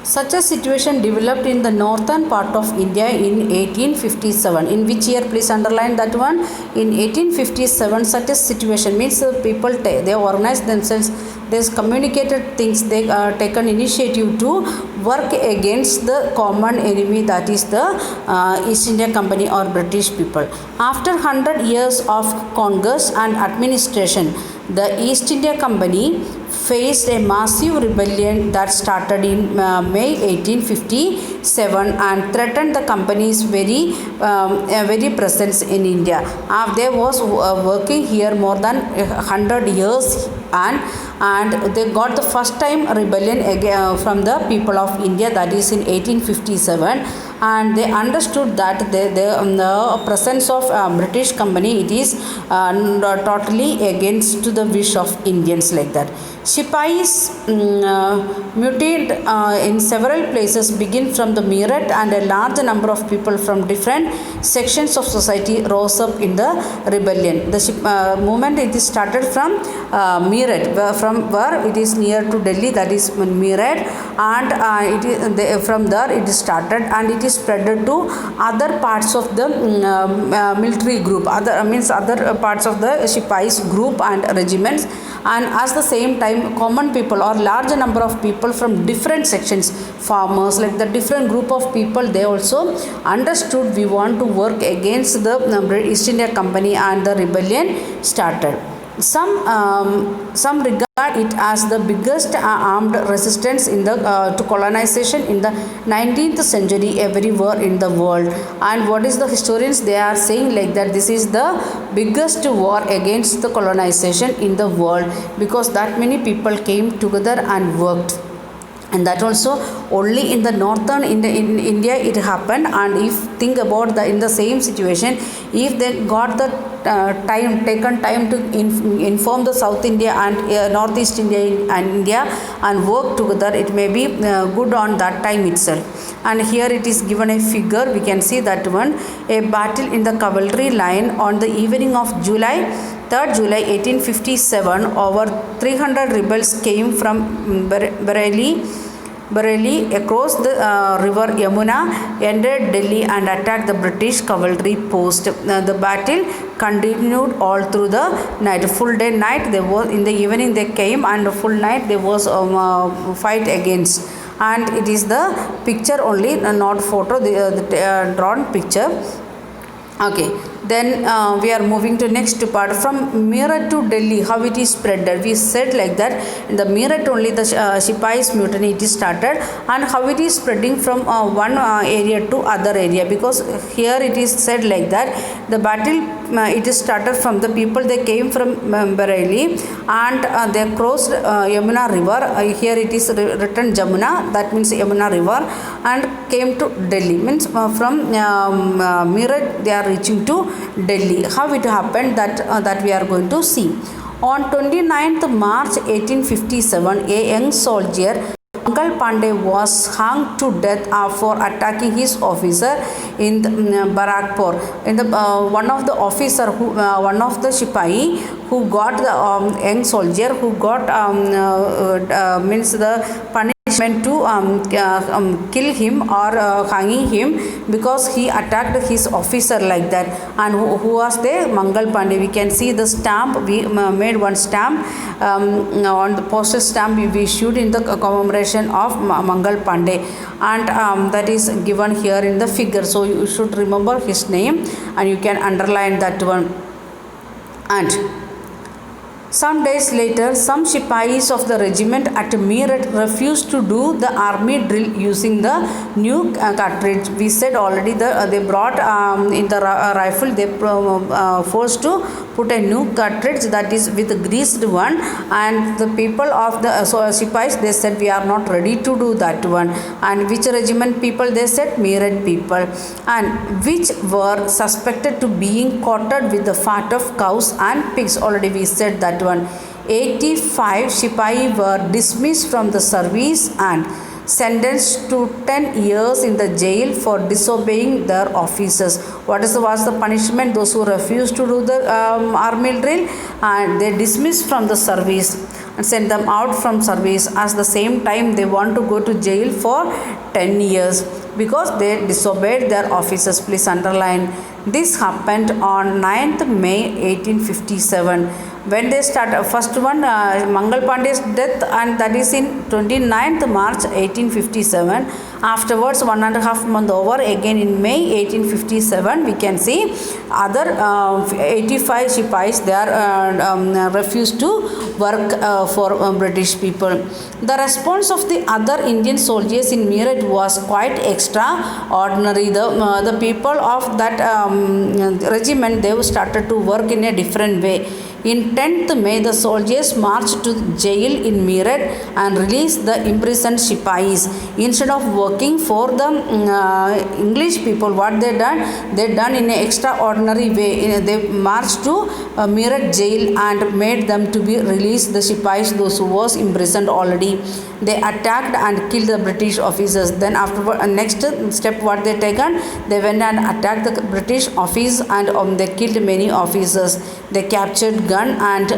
Such a situation developed in the northern part of India in 1857. In which year? Please underline that one. In 1857, such a situation means people they organized themselves. They communicated things. They taken initiative to work against the common enemy, that is the East India Company or British people. After 100 years of conquest and administration, the East India Company faced a massive rebellion that started in May 1857 and threatened the company's very presence in India. They was working here more than 100 years, and they got the first time rebellion from the people of India, that is in 1857, and they understood that the presence of British company, it is totally against the wish of Indians, like that. Sipais mutated in several places, begin from the Meerut, and a large number of people from different sections of society rose up in the rebellion. The movement, it is started from Meerut, from where it is near to Delhi, that is Meerut, and from there it is started, and it is spread to other parts of the military group, other parts of the Sipais group and regiments. And at the same time, common people or large number of people from different sections, farmers, like the different group of people, they also understood we want to work against the East India Company, and the rebellion started. Some regard it as the biggest armed resistance in the to colonization in the 19th century everywhere in the world. And what is the historians, they are saying like that this is the biggest war against the colonization in the world, because that many people came together and worked. And that also only in the northern in India it happened. And if think about the in the same situation, if they got the taken time to inform the South India and Northeast India and India and work together, it may be good on that time itself. And here it is given a figure, we can see that one, a battle in the cavalry line on the evening of July 1857, over 300 rebels came from Bareilly across the river Yamuna, entered Delhi and attacked the British cavalry post. The battle continued all through the night, full day night. They was in the evening they came, and full night there was fight against. And it is the picture only, not photo, the drawn picture. Okay, then we are moving to next part, from Meerut to Delhi, how it is spread. We said like that in the Meerut only the Sipais mutiny it is started, and how it is spreading from one area to other area, because here it is said like that the battle it is started from the people, they came from Bareilly, and they crossed Yamuna river. Here it is written Jamuna, that means Yamuna river, and came to Delhi, means from Meerut they are reaching to Delhi. How it happened, that we are going to see. On 29th March 1857, a young soldier Mangal Pandey was hung to death for attacking his officer in the, Barakpur. In the one of the officer who one of the Sipahi who got the young soldier who got means the punishment to kill him or hanging him, because he attacked his officer like that. And who was there? Mangal Pandey. We can see the stamp, we made one stamp on the postal stamp we issued in the commemoration of Mangal Pandey, and that is given here in the figure. So you should remember his name and you can underline that one. And some days later, some Sipais of the regiment at Meerut refused to do the army drill using the new cartridge. We said already they brought in the rifle, they forced to put a new cartridge, that is with greased one, and the people of the Sipais, they said we are not ready to do that one. And which regiment people? They said Meerut people, and which were suspected to being coated with the fat of cows and pigs. Already we said that one. 85 Sipahi were dismissed from the service and sentenced to 10 years in the jail for disobeying their officers. What was the punishment? Those who refused to do the army drill, and they dismissed from the service. and sent them out from service. At the same time, they want to go to jail for 10 years because they disobeyed their officers. Please underline. This happened on 9th May 1857. When they start, first one, Mangal Pandey's death, and that is in 29th March 1857. Afterwards, 1.5 months over, again in May 1857, we can see other 85 Sipais, they are refused to work for British people. The response of the other Indian soldiers in Meerut was quite extraordinary. The people of that regiment, they started to work in a different way. In 10th May, the soldiers marched to jail in Meerut and released the imprisoned Sipais. Instead of working for the English people, what they done? They done in an extraordinary way. They marched to Meerut jail and made them to be released, the Sipais, those who was imprisoned already. They attacked and killed the British officers. Then after next step, what they taken? They went and attacked the British office and they killed many officers. They captured gun and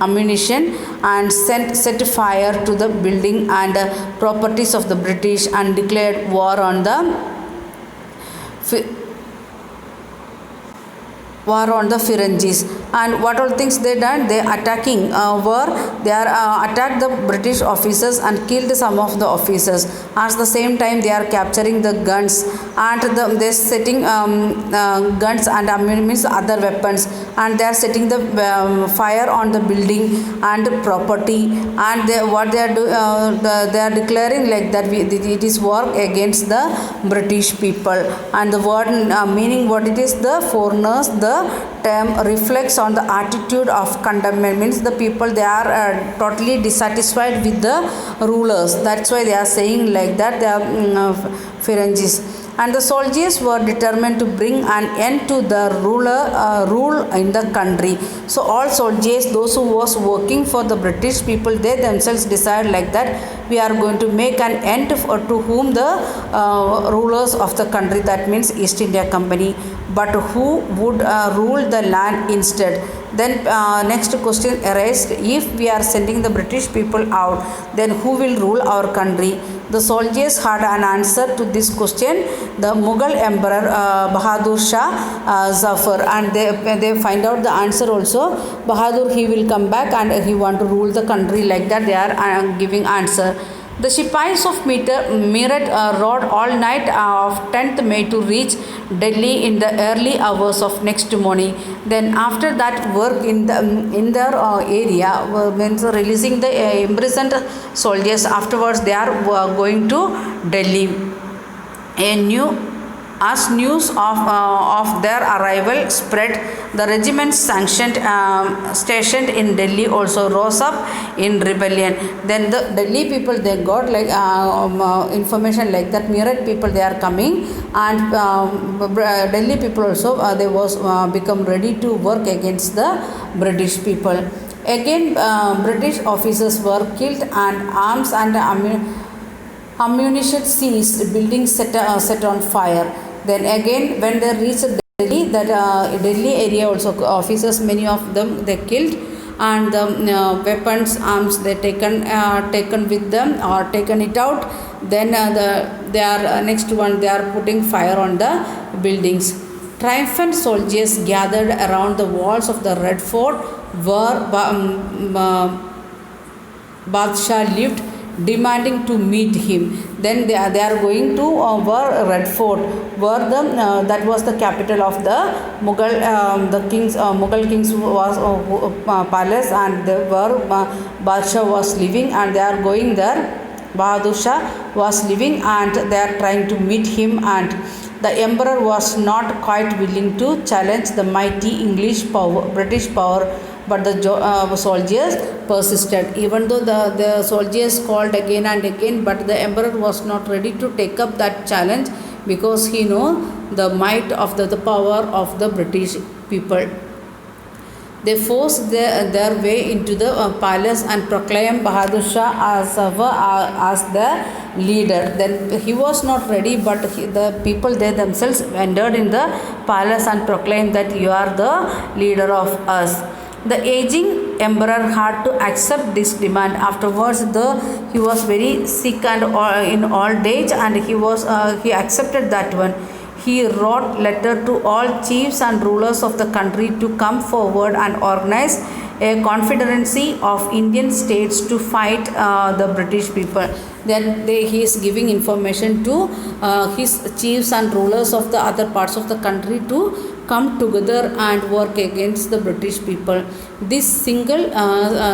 ammunition and set fire to the building and properties of the British and declared war on the Ferengis. And what all things they done? They attacking they are attacked the British officers and killed some of the officers. At the same time, they are capturing the guns and they setting guns and means other weapons, and they are setting the fire on the building and property. And what they are they are declaring like that it is war against the British people. And the word meaning what it is, the foreigners, the term reflects on the attitude of contentment, means the people, they are totally dissatisfied with the rulers. That's why they are saying like that, they are Ferengis. And the soldiers were determined to bring an end to the rule in the country. So all soldiers, those who was working for the British people, they themselves decided like that we are going to make an end to whom the rulers of the country, that means East India Company, but who would rule the land instead. Then next question arises, if we are sending the British people out, then who will rule our country? The soldiers had an answer to this question. The Mughal Emperor Bahadur Shah Zafar, and they find out the answer also. Bahadur, he will come back and he want to rule the country, like that they are giving answer. The Sipais of Meerut rode all night of 10th May to reach Delhi in the early hours of next morning. Then after that work in their area, means releasing the imprisoned soldiers, afterwards they are going to Delhi. As news of their arrival spread, the regiments stationed in Delhi also rose up in rebellion. Then the Delhi people, they got like information like that Meerut people, they are coming, and Delhi people also they was become ready to work against the British people. Again, British officers were killed and arms and ammunition seized, buildings set on fire. Then again, when they reached Delhi, that Delhi area also officers, many of them they killed, and the weapons, arms, they taken with them or taken it out. Then they are next one, they are putting fire on the buildings. Triumphant soldiers gathered around the walls of the Red Fort where Badshah lived, demanding to meet him. Then they are going to Red Fort, where that was the capital of the Mughal Mughal kings was palace, and where Badshah was living, and they are going there. Bahadur Shah was living, and they are trying to meet him, and the emperor was not quite willing to challenge the mighty British power, but the soldiers persisted. Even though the soldiers called again and again, but the emperor was not ready to take up that challenge, because he know the might of the power of the British people. They forced their way into the palace and proclaimed Bahadur Shah as the leader. Then he was not ready, but the people, they themselves entered in the palace and proclaimed that you are the leader of us. The aging emperor had to accept this demand. Afterwards, he was very sick and in old age, and he accepted that one. He wrote letter to all chiefs and rulers of the country to come forward and organize a confederacy of Indian states to fight the British people. Then he is giving information to his chiefs and rulers of the other parts of the country to come together and work against the British people. This single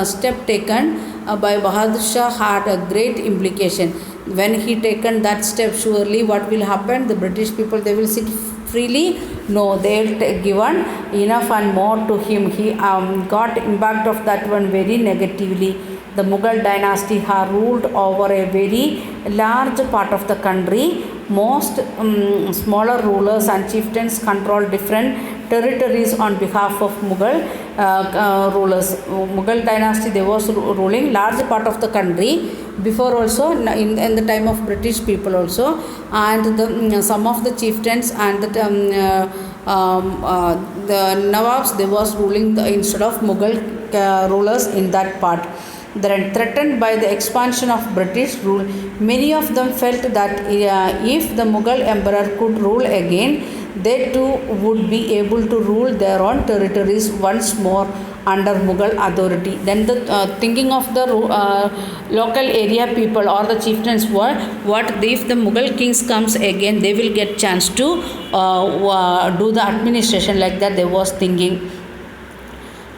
step taken by Bahadur Shah had a great implication. When he taken that step, surely what will happen? The British people, they will sit freely? No, they will given enough and more to him. He got impact of that one very negatively. The Mughal dynasty had ruled over a very large part of the country. Most smaller rulers and chieftains controlled different territories on behalf of Mughal rulers. Mughal dynasty, they was ruling large part of the country before also in the time of British people also, and some of the chieftains and the Nawabs, they was ruling instead of Mughal rulers in that part. Then threatened by the expansion of British rule, many of them felt that if the Mughal emperor could rule again, they too would be able to rule their own territories once more under Mughal authority. Then the thinking of the local area people or the chieftains were, what if the Mughal kings comes again, they will get chance to do the administration, like that they was thinking.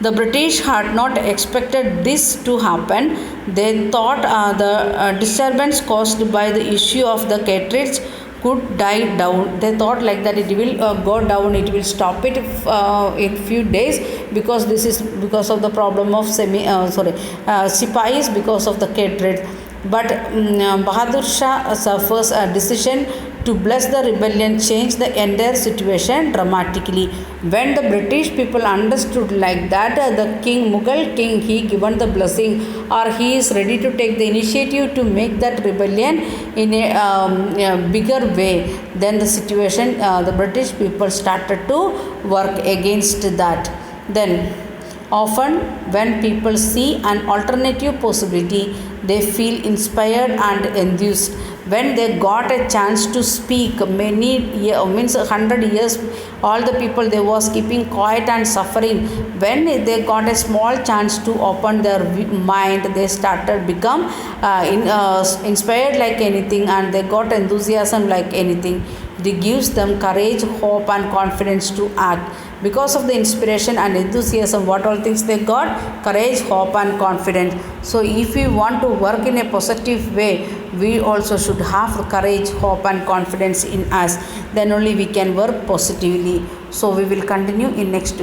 The British had not expected this to happen. They thought the disturbance caused by the issue of the cartridge could die down. They thought like that it will go down, it will stop it in few days, because this is because of the problem of Sipahis, because of the cartridge. But Bahadur Shah suffers a decision to bless the rebellion changed the entire situation dramatically. When the British people understood like that, the Mughal king, he given the blessing, or he is ready to take the initiative to make that rebellion in a bigger way, then the situation, the British people started to work against that. Then often when people see an alternative possibility, they feel inspired and enthused. When they got a chance to speak, many means 100 years, all the people, they was keeping quiet and suffering. When they got a small chance to open their mind, they started become inspired like anything, and they got enthusiasm like anything. It gives them courage, hope and confidence to act. Because of the inspiration and enthusiasm, what all things they got? Courage, hope and confidence. So if we want to work in a positive way, we also should have courage, hope and confidence in us. Then only we can work positively. So we will continue in next